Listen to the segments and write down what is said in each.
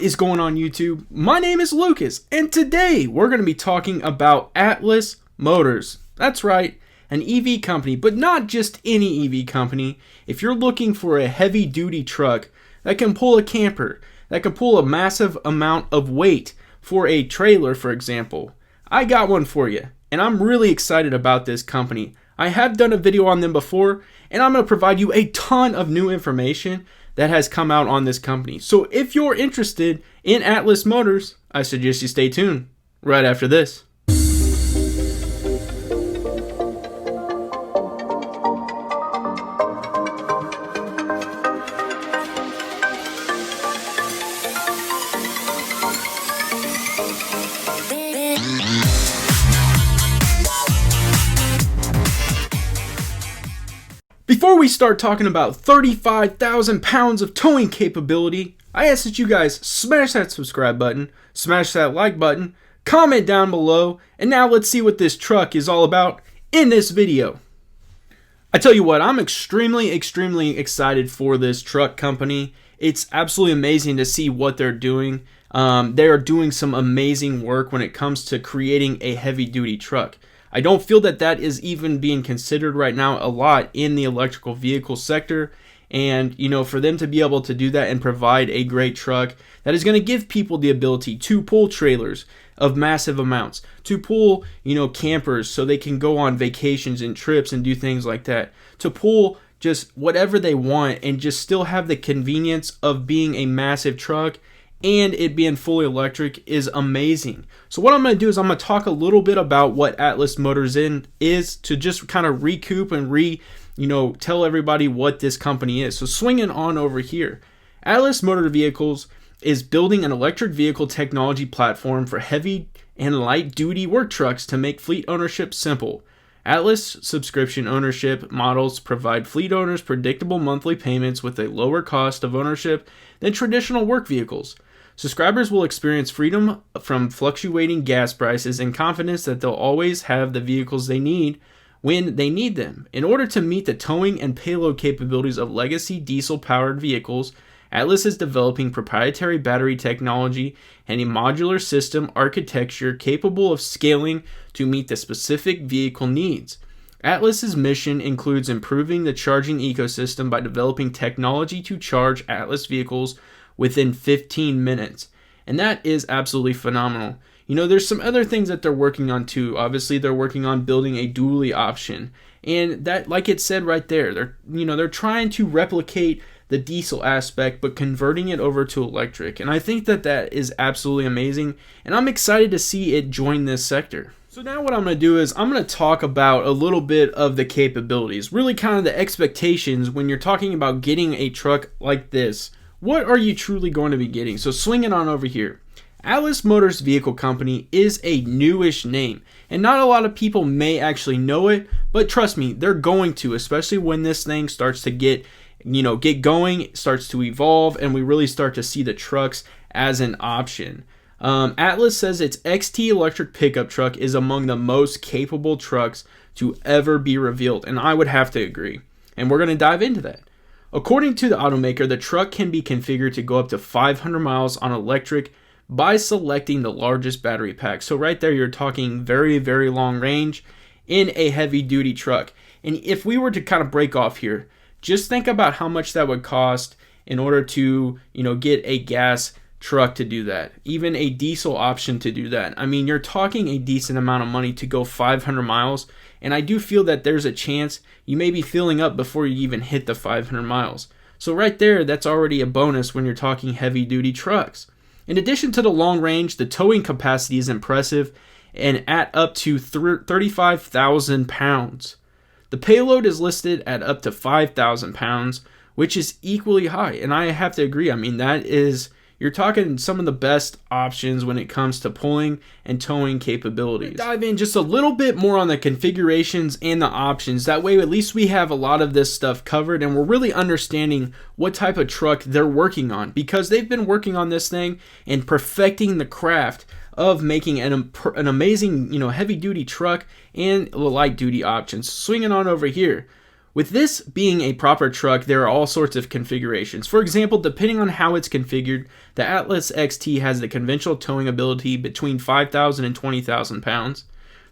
What is going on YouTube? My name is Lucas, and today we're going to be talking about Atlis Motors. That's right, an EV company, but not just any EV company. If you're looking for a heavy duty truck that can pull a camper, that can pull a massive amount of weight for a trailer, for example, I got one for you, and I'm really excited about this company. I have done a video on them before, and I'm going to provide you a ton of new information that has come out on this company. So if you're interested in Atlis Motors, I suggest you stay tuned right after this. Before we start talking about 35,000 pounds of towing capability, I ask that you guys smash that subscribe button, smash that like button, comment down below, and now let's see what this truck is all about in this video. I tell you what, I'm extremely excited for this truck company. It's absolutely amazing to see what they're doing. They are doing some amazing work when it comes to creating a heavy duty truck. I don't feel that that is even being considered right now a lot in the electrical vehicle sector. And, you know, for them to be able to do that and provide a great truck that is going to give people the ability to pull trailers of massive amounts, to pull, you know, campers so they can go on vacations and trips and do things like that, to pull just whatever they want and just still have the convenience of being a massive truck and it being fully electric is amazing. So what I'm going to do is I'm going to talk a little bit about what Atlis Motors is to just kind of recoup and tell everybody what this company is. So swinging on over here, Atlis Motor Vehicles is building an electric vehicle technology platform for heavy and light duty work trucks to make fleet ownership simple. Atlis subscription ownership models provide fleet owners predictable monthly payments with a lower cost of ownership than traditional work vehicles. Subscribers will experience freedom from fluctuating gas prices and confidence that they'll always have the vehicles they need when they need them. In order to meet the towing and payload capabilities of legacy diesel-powered vehicles, Atlis is developing proprietary battery technology and a modular system architecture capable of scaling to meet the specific vehicle needs. Atlis's mission includes improving the charging ecosystem by developing technology to charge Atlis vehicles within 15 minutes. And that is absolutely phenomenal. You know, there's some other things that they're working on too. Obviously, they're working on building a dually option. And that, like it said right there, they're trying to replicate the diesel aspect, but converting it over to electric. And I think that that is absolutely amazing. And I'm excited to see it join this sector. So now what I'm going to do is I'm going to talk about a little bit of the capabilities, really kind of the expectations when you're talking about getting a truck like this. What are you truly going to be getting? So swinging on over here. Atlis Motors Vehicle Company is a newish name, and not a lot of people may actually know it, but trust me, they're going to, especially when this thing starts to get going, starts to evolve, and we really start to see the trucks as an option. Atlis says its XT electric pickup truck is among the most capable trucks to ever be revealed, and I would have to agree. And we're going to dive into that. According to the automaker, the truck can be configured to go up to 500 miles on electric by selecting the largest battery pack. So right there, you're talking very long range in a heavy duty truck. And if we were to kind of break off here, just think about how much that would cost in order to, get a gas truck to do that, even a diesel option to do that. I mean, you're talking a decent amount of money to go 500 miles, and I do feel that there's a chance you may be filling up before you even hit the 500 miles. So right there, that's already a bonus when you're talking heavy duty trucks. In addition to the long range, the towing capacity is impressive and at up to 35,000 pounds. The payload is listed at up to 5,000 pounds, which is equally high, and I have to agree. I mean, you're talking some of the best options when it comes to pulling and towing capabilities. Dive in just a little bit more on the configurations and the options. That way, at least we have a lot of this stuff covered and we're really understanding what type of truck they're working on, because they've been working on this thing and perfecting the craft of making an amazing, heavy duty truck and light duty options. Swinging on over here, With this being a proper truck, there are all sorts of configurations. For example, depending on how it's configured, the Atlis XT has the conventional towing ability between 5,000 and 20,000 pounds.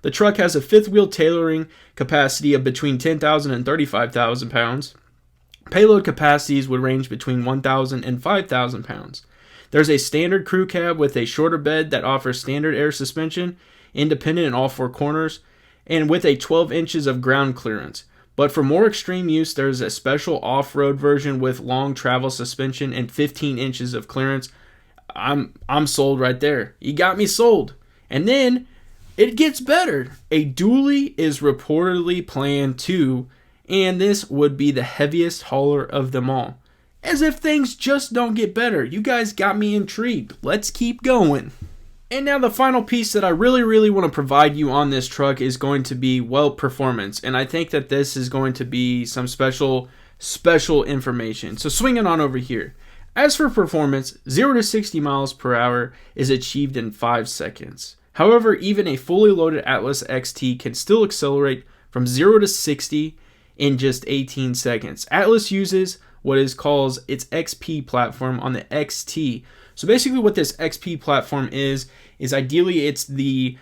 The truck has a fifth wheel tailoring capacity of between 10,000 and 35,000 pounds. Payload capacities would range between 1,000 and 5,000 pounds. There's a standard crew cab with a shorter bed that offers standard air suspension, independent in all four corners, and with a 12 inches of ground clearance. But for more extreme use, there's a special off-road version with long travel suspension and 15 inches of clearance. I'm sold right there. You got me sold. And then it gets better. A dually is reportedly planned too, and this would be the heaviest hauler of them all. As if things just don't get better. You guys got me intrigued. Let's keep going. And now the final piece that I really want to provide you on this truck is going to be, well, performance. And I think that this is going to be some special information. So swinging on over here. As for performance, 0 to 60 miles per hour is achieved in 5 seconds. However, even a fully loaded Atlis XT can still accelerate from 0 to 60 in just 18 seconds. Atlis uses what is called its XP platform on the XT. So basically what this XP platform is ideally it's the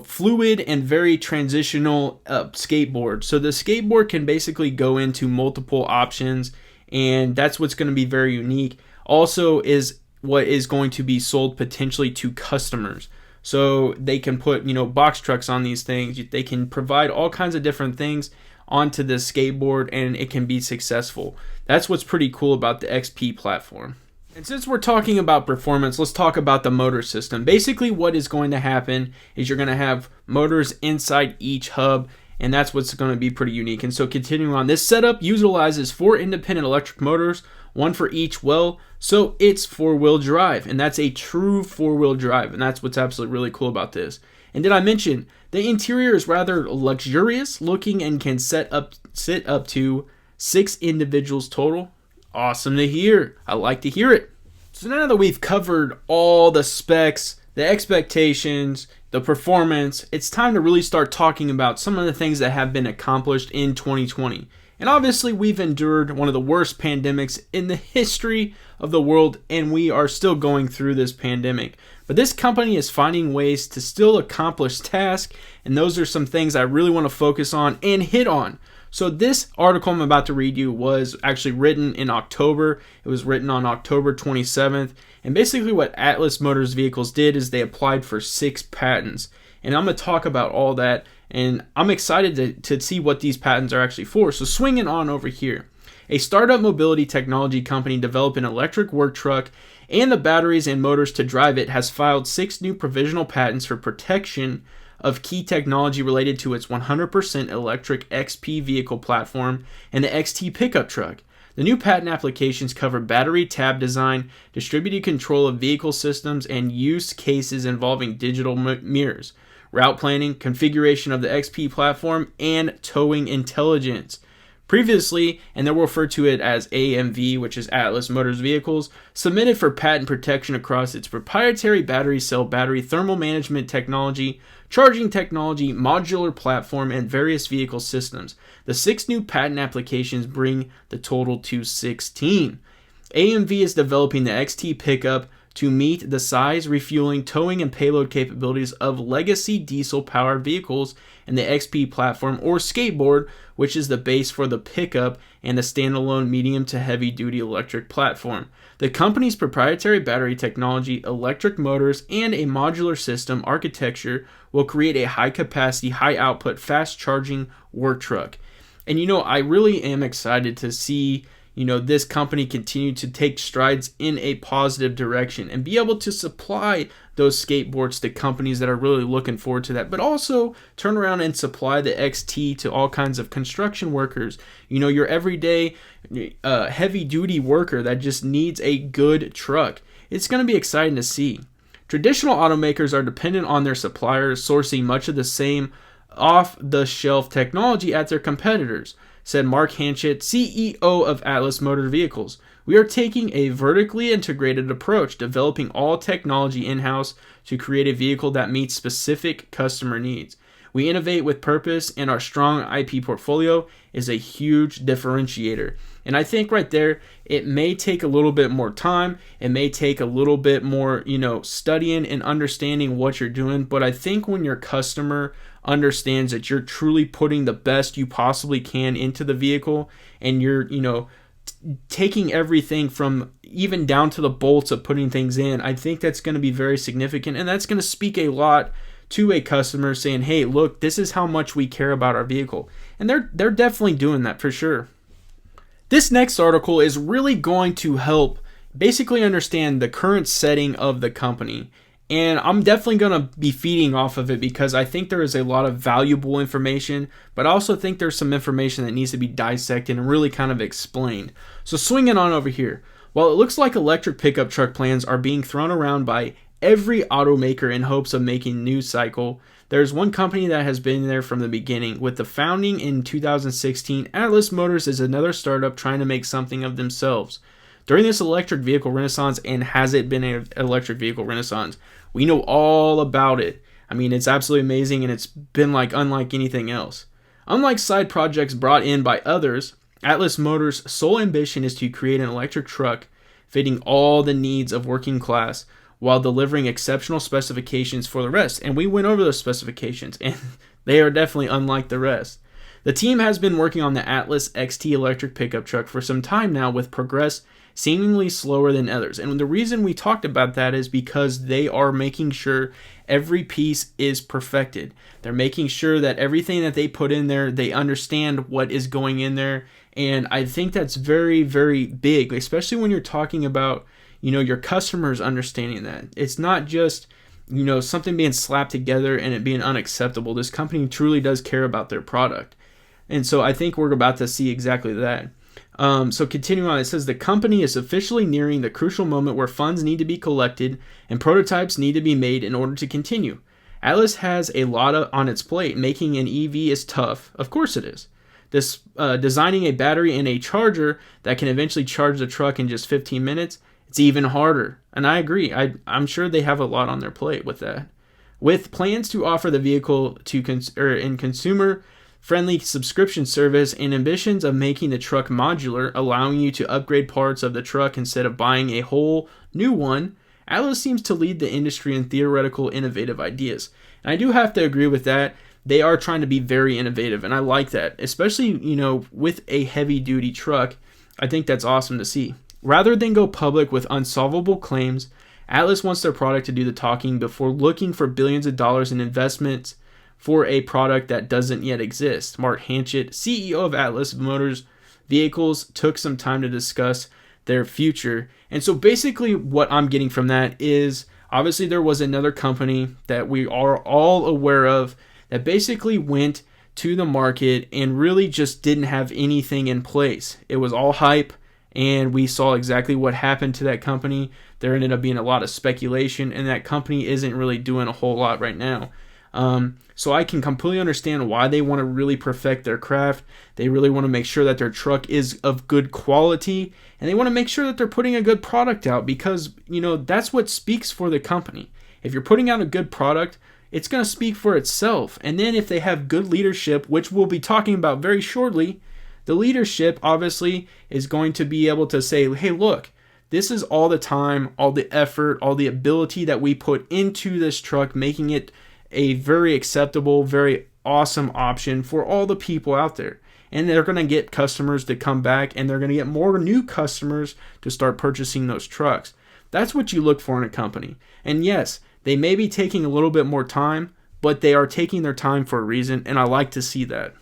fluid and very transitional skateboard. So the skateboard can basically go into multiple options, and that's what's going to be very unique. Also is what is going to be sold potentially to customers. So they can put box trucks on these things. They can provide all kinds of different things onto the skateboard, and it can be successful. That's what's pretty cool about the XP platform. And since we're talking about performance, let's talk about the motor system. Basically what is going to happen is you're going to have motors inside each hub, and that's what's going to be pretty unique. And so continuing on, this setup utilizes 4 independent electric motors, one for each well, so it's 4-wheel drive, and that's a true 4-wheel drive, and that's what's absolutely really cool about this. And did I mention the interior is rather luxurious looking and can sit up to 6 individuals total. Awesome to hear. I like to hear it. So now that we've covered all the specs, the expectations, the performance, it's time to really start talking about some of the things that have been accomplished in 2020. And obviously we've endured one of the worst pandemics in the history of the world, and we are still going through this pandemic. But this company is finding ways to still accomplish tasks, and those are some things I really want to focus on and hit on. So this article I'm about to read you was actually written in October. It was written on October 27th. And basically what Atlis Motor Vehicles did is they applied for 6 patents. And I'm going to talk about all that. And I'm excited to see what these patents are actually for. So swinging on over here. A startup mobility technology company developed an electric work truck and the batteries and motors to drive it has filed 6 new provisional patents for protection of key technology related to its 100% electric XP vehicle platform and the XT pickup truck. The new patent applications cover battery tab design, distributed control of vehicle systems, and use cases involving digital mirrors, route planning, configuration of the XP platform, and towing intelligence. Previously, and they will refer to it as AMV, which is Atlis Motor Vehicles, submitted for patent protection across its proprietary battery cell battery thermal management technology, charging technology, modular platform, and various vehicle systems. The 6 new patent applications bring the total to 16. AMV is developing the XT pickup to meet the size, refueling, towing, and payload capabilities of legacy diesel-powered vehicles, and the XP platform or skateboard, which is the base for the pickup and the standalone medium to heavy-duty electric platform. The company's proprietary battery technology, electric motors, and a modular system architecture will create a high-capacity, high-output, fast-charging work truck. And I really am excited to see this company continue to take strides in a positive direction and be able to supply those skateboards to companies that are really looking forward to that, but also turn around and supply the XT to all kinds of construction workers, your everyday heavy duty worker that just needs a good truck. It's going to be exciting to see. Traditional automakers are dependent on their suppliers sourcing much of the same off-the-shelf technology at their competitors, said Mark Hanchett, CEO of Atlis Motor Vehicles. We are taking a vertically integrated approach, developing all technology in-house to create a vehicle that meets specific customer needs. We innovate with purpose, and our strong IP portfolio is a huge differentiator. And I think right there, it may take a little bit more time. It may take a little bit more, studying and understanding what you're doing. But I think when your customer understands that you're truly putting the best you possibly can into the vehicle, and you're, taking everything from even down to the bolts of putting things in, I think that's going to be very significant. And that's going to speak a lot to a customer saying, hey, look, this is how much we care about our vehicle. And they're definitely doing that for sure. This next article is really going to help basically understand the current setting of the company. And I'm definitely going to be feeding off of it because I think there is a lot of valuable information, but I also think there's some information that needs to be dissected and really kind of explained. So swinging on over here. While it looks like electric pickup truck plans are being thrown around by every automaker in hopes of making news cycle, there's one company that has been there from the beginning. With the founding in 2016, Atlis Motors is another startup trying to make something of themselves. During this electric vehicle renaissance, and has it been an electric vehicle renaissance, we know all about it. I mean, it's absolutely amazing, and it's been unlike anything else. Unlike side projects brought in by others, Atlis Motors' sole ambition is to create an electric truck fitting all the needs of working class while delivering exceptional specifications for the rest. And we went over those specifications, and they are definitely unlike the rest. The team has been working on the Atlis XT electric pickup truck for some time now, with progress seemingly slower than others. And the reason we talked about that is because they are making sure every piece is perfected. They're making sure that everything that they put in there, they understand what is going in there. And I think that's very, very big, especially when you're talking about, your customers understanding that. It's not just, something being slapped together and it being unacceptable. This company truly does care about their product. And so I think we're about to see exactly that. So continuing on, it says the company is officially nearing the crucial moment where funds need to be collected and prototypes need to be made in order to continue. Atlis has a lot on its plate. Making an EV is tough. Of course it is. Designing a battery and a charger that can eventually charge the truck in just 15 minutes, it's even harder. And I agree. I'm sure they have a lot on their plate with that. With plans to offer the vehicle to consumer friendly subscription service and ambitions of making the truck modular, allowing you to upgrade parts of the truck instead of buying a whole new one, Atlis seems to lead the industry in theoretical innovative ideas. And I do have to agree with that. They are trying to be very innovative, and I like that, especially, with a heavy duty truck. I think that's awesome to see. Rather than go public with unsolvable claims, Atlis wants their product to do the talking before looking for billions of dollars in investments for a product that doesn't yet exist. Mark Hanchett, CEO of Atlis Motor Vehicles, took some time to discuss their future. And so basically what I'm getting from that is, obviously there was another company that we are all aware of that basically went to the market and really just didn't have anything in place. It was all hype, and we saw exactly what happened to that company. There ended up being a lot of speculation, and that company isn't really doing a whole lot right now. So I can completely understand why they want to really perfect their craft. They really want to make sure that their truck is of good quality, and they want to make sure that they're putting a good product out because, that's what speaks for the company. If you're putting out a good product, it's going to speak for itself. And then if they have good leadership, which we'll be talking about very shortly, the leadership obviously is going to be able to say, hey, look, this is all the time, all the effort, all the ability that we put into this truck, making it a very acceptable, very awesome option for all the people out there. And they're going to get customers to come back, and they're going to get more new customers to start purchasing those trucks. That's what you look for in a company. And yes, they may be taking a little bit more time, but they are taking their time for a reason, and I like to see that.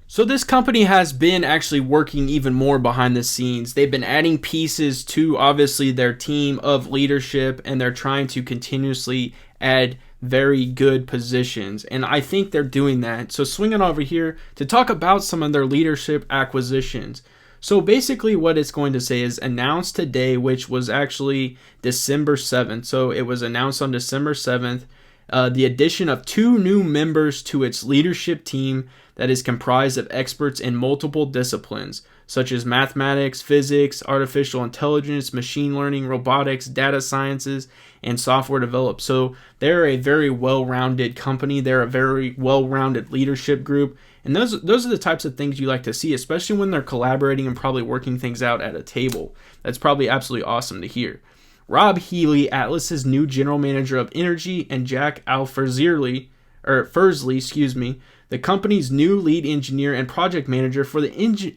So this company has been actually working even more behind the scenes. They've been adding pieces to obviously their team of leadership, and they're trying to continuously add very good positions, and I think they're doing that. So swinging over here to talk about some of their leadership acquisitions. So basically what it's going to say is announced today, which was actually December 7th. So it was announced on December 7th, the addition of 2 new members to its leadership team that is comprised of experts in multiple disciplines. such as mathematics, physics, artificial intelligence, machine learning, robotics, data sciences, and software development. So they're a very well-rounded company. They're a very well-rounded leadership group. And those are the types of things you like to see, especially when they're collaborating and probably working things out at a table. That's probably absolutely awesome to hear. Rob Healy, Atlas's new general manager of energy, and Jack Fursley, the company's new lead engineer and project manager for the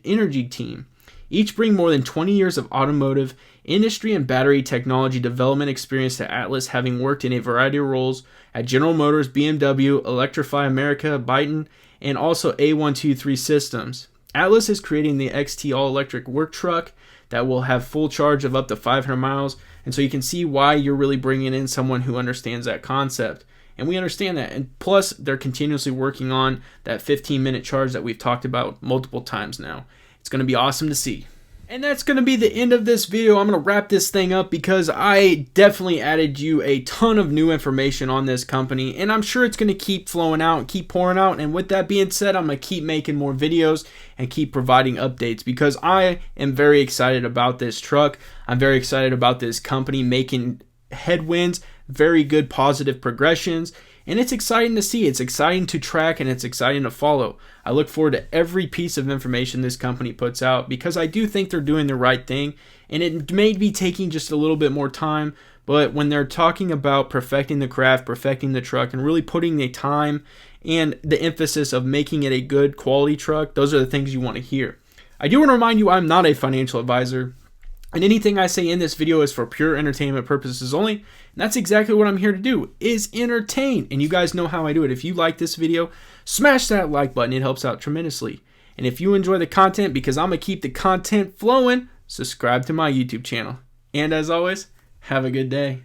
energy team. Each bring more than 20 years of automotive industry and battery technology development experience to Atlas, having worked in a variety of roles at General Motors, BMW, Electrify America, Byton, and also A123 Systems. Atlas is creating the XT all-electric work truck that will have full charge of up to 500 miles, and so you can see why you're really bringing in someone who understands that concept. And we understand that. And plus, they're continuously working on that 15-minute charge that we've talked about multiple times now. It's going to be awesome to see. And that's going to be the end of this video. I'm going to wrap this thing up because I definitely added you a ton of new information on this company. And I'm sure it's going to keep flowing out and keep pouring out. And with that being said, I'm going to keep making more videos and keep providing updates because I am very excited about this truck. I'm very excited about this company making headwinds, very good positive progressions, and it's exciting to see. It's exciting to track, and it's exciting to follow. I look forward to every piece of information this company puts out because I do think they're doing the right thing, and it may be taking just a little bit more time, but when they're talking about perfecting the craft, perfecting the truck, and really putting the time and the emphasis of making it a good quality truck, those are the things you want to hear. I do want to remind you I'm not a financial advisor, and anything I say in this video is for pure entertainment purposes only. And that's exactly what I'm here to do, is entertain. And you guys know how I do it. If you like this video, smash that like button. It helps out tremendously. And if you enjoy the content, because I'm going to keep the content flowing, subscribe to my YouTube channel. And as always, have a good day.